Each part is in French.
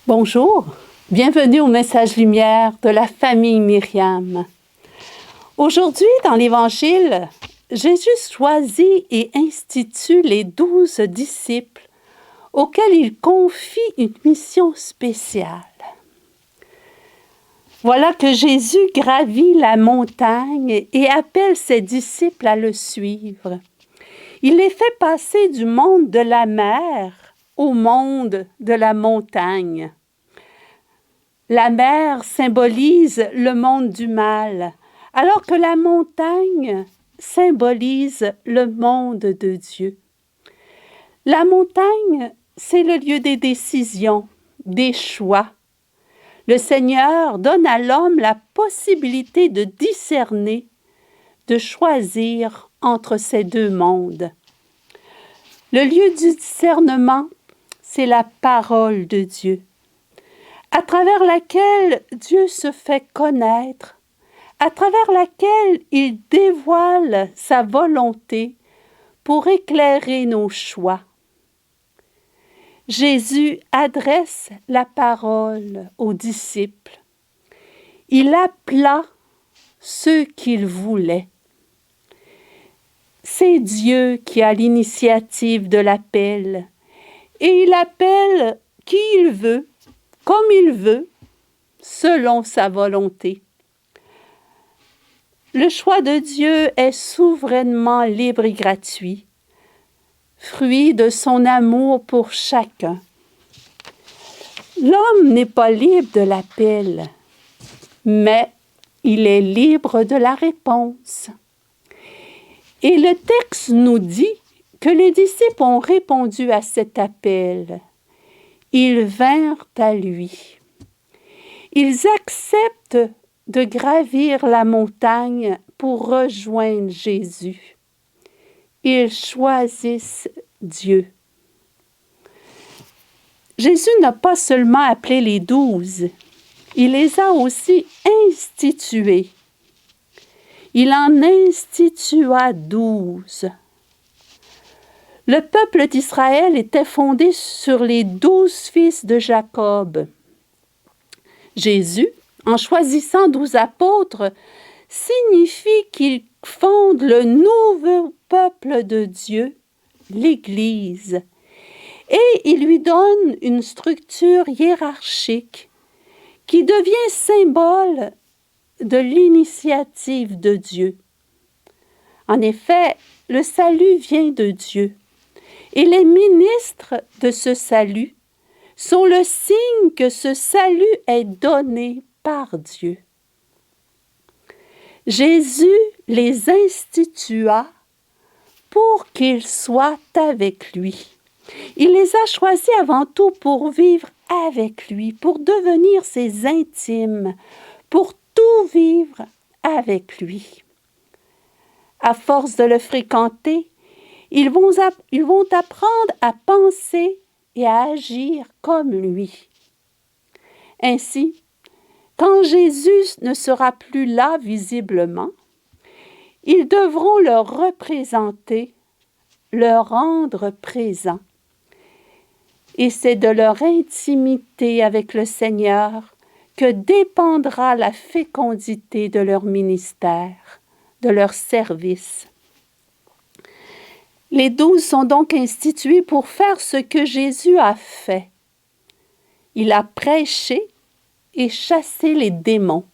Bonjour, bienvenue au Message Lumière de la famille Myriam. Aujourd'hui, dans l'Évangile, Jésus choisit et institue les 12 disciples auxquels il confie une mission spéciale. Voilà que Jésus gravit la montagne et appelle ses disciples à le suivre. Il les fait passer du monde de la mer au monde de la montagne. La mer symbolise le monde du mal, alors que la montagne symbolise le monde de Dieu. La montagne, c'est le lieu des décisions, des choix. Le Seigneur donne à l'homme la possibilité de discerner, de choisir entre ces deux mondes. Le lieu du discernement, c'est la parole de Dieu, à travers laquelle Dieu se fait connaître, à travers laquelle il dévoile sa volonté pour éclairer nos choix. Jésus adresse la parole aux disciples. Il appela ceux qu'il voulait. C'est Dieu qui a l'initiative de l'appel, et il appelle qui il veut, comme il veut, selon sa volonté. Le choix de Dieu est souverainement libre et gratuit, fruit de son amour pour chacun. L'homme n'est pas libre de l'appel, mais il est libre de la réponse. Et le texte nous dit que les disciples ont répondu à cet appel. Ils vinrent à lui. Ils acceptent de gravir la montagne pour rejoindre Jésus. Ils choisissent Dieu. Jésus n'a pas seulement appelé les 12, il les a aussi institués. Il en institua 12. Le peuple d'Israël était fondé sur les 12 fils de Jacob. Jésus, en choisissant 12 apôtres, signifie qu'il fonde le nouveau peuple de Dieu, l'Église, et il lui donne une structure hiérarchique qui devient symbole de l'initiative de Dieu. En effet, le salut vient de Dieu. Et les ministres de ce salut sont le signe que ce salut est donné par Dieu. Jésus les institua pour qu'ils soient avec lui. Il les a choisis avant tout pour vivre avec lui, pour devenir ses intimes, pour tout vivre avec lui. À force de le fréquenter, ils vont apprendre à penser et à agir comme lui. Ainsi, quand Jésus ne sera plus là visiblement, ils devront le représenter, le rendre présent. Et c'est de leur intimité avec le Seigneur que dépendra la fécondité de leur ministère, de leur service. Les 12 sont donc institués pour faire ce que Jésus a fait. Il a prêché et chassé les démons.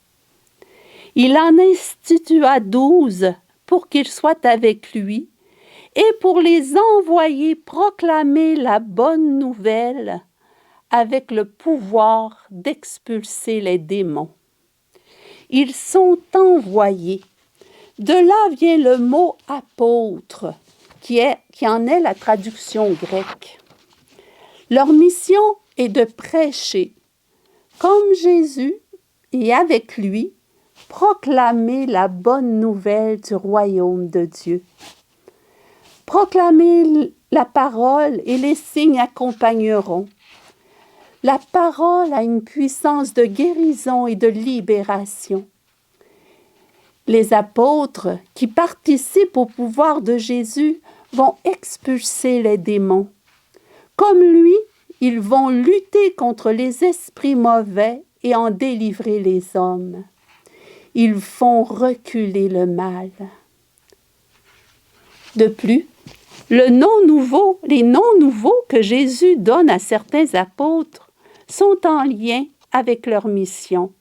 Il en institua 12 pour qu'ils soient avec lui et pour les envoyer proclamer la bonne nouvelle avec le pouvoir d'expulser les démons. Ils sont envoyés. De là vient le mot apôtre, qui en est la traduction grecque. Leur mission est de prêcher, comme Jésus, et avec lui, proclamer la bonne nouvelle du royaume de Dieu. Proclamer la parole et les signes accompagneront. La parole a une puissance de guérison et de libération. Les apôtres qui participent au pouvoir de Jésus vont expulser les démons. Comme lui, Ils vont lutter contre les esprits mauvais et en délivrer les hommes. Ils font reculer le mal. De plus, les noms nouveaux que Jésus donne à certains apôtres sont en lien avec leur mission.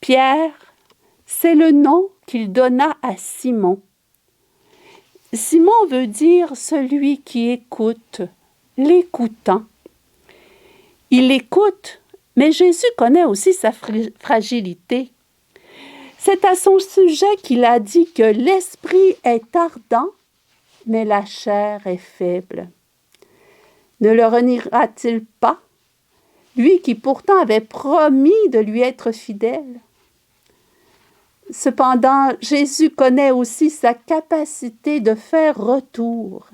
Pierre, c'est le nom qu'il donna à Simon. Simon veut dire celui qui écoute, l'écoutant. Il écoute, mais Jésus connaît aussi sa fragilité. C'est à son sujet qu'il a dit que l'esprit est ardent, mais la chair est faible. Ne le reniera-t-il pas, lui qui pourtant avait promis de lui être fidèle? Cependant, Jésus connaît aussi sa capacité de faire retour.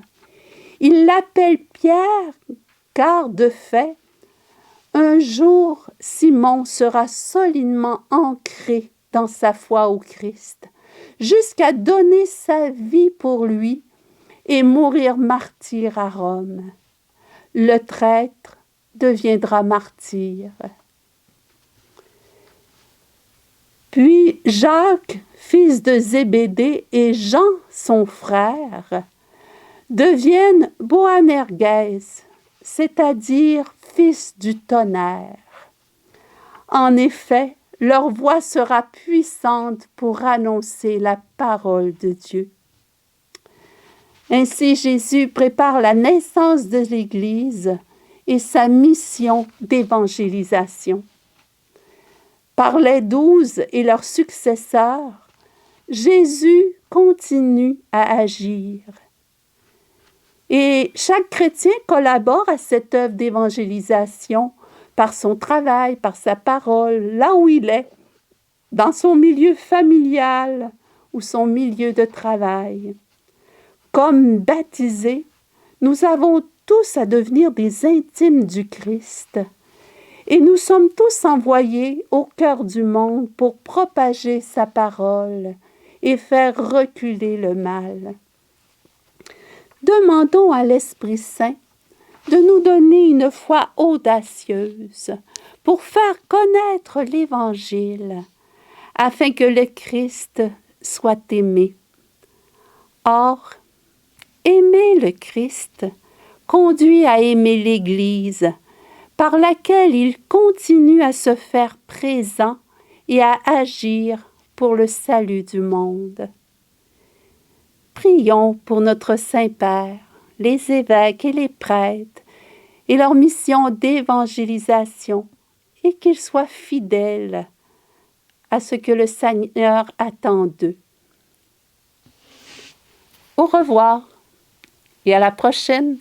Il l'appelle Pierre, car de fait, un jour, Simon sera solidement ancré dans sa foi au Christ, jusqu'à donner sa vie pour lui et mourir martyr à Rome. Le traître deviendra martyr. Puis Jacques, fils de Zébédée, et Jean, son frère, deviennent Boanerges, c'est-à-dire fils du tonnerre. En effet, leur voix sera puissante pour annoncer la parole de Dieu. Ainsi, Jésus prépare la naissance de l'Église et sa mission d'évangélisation. Par les 12 et leurs successeurs, Jésus continue à agir. Et chaque chrétien collabore à cette œuvre d'évangélisation par son travail, par sa parole, là où il est, dans son milieu familial ou son milieu de travail. Comme baptisés, nous avons tous à devenir des intimes du Christ. Et nous sommes tous envoyés au cœur du monde pour propager sa parole et faire reculer le mal. Demandons à l'Esprit Saint de nous donner une foi audacieuse pour faire connaître l'Évangile, afin que le Christ soit aimé. Or, aimer le Christ conduit à aimer l'Église, par laquelle il continue à se faire présent et à agir pour le salut du monde. Prions pour notre Saint-Père, les évêques et les prêtres, et leur mission d'évangélisation, et qu'ils soient fidèles à ce que le Seigneur attend d'eux. Au revoir et à la prochaine.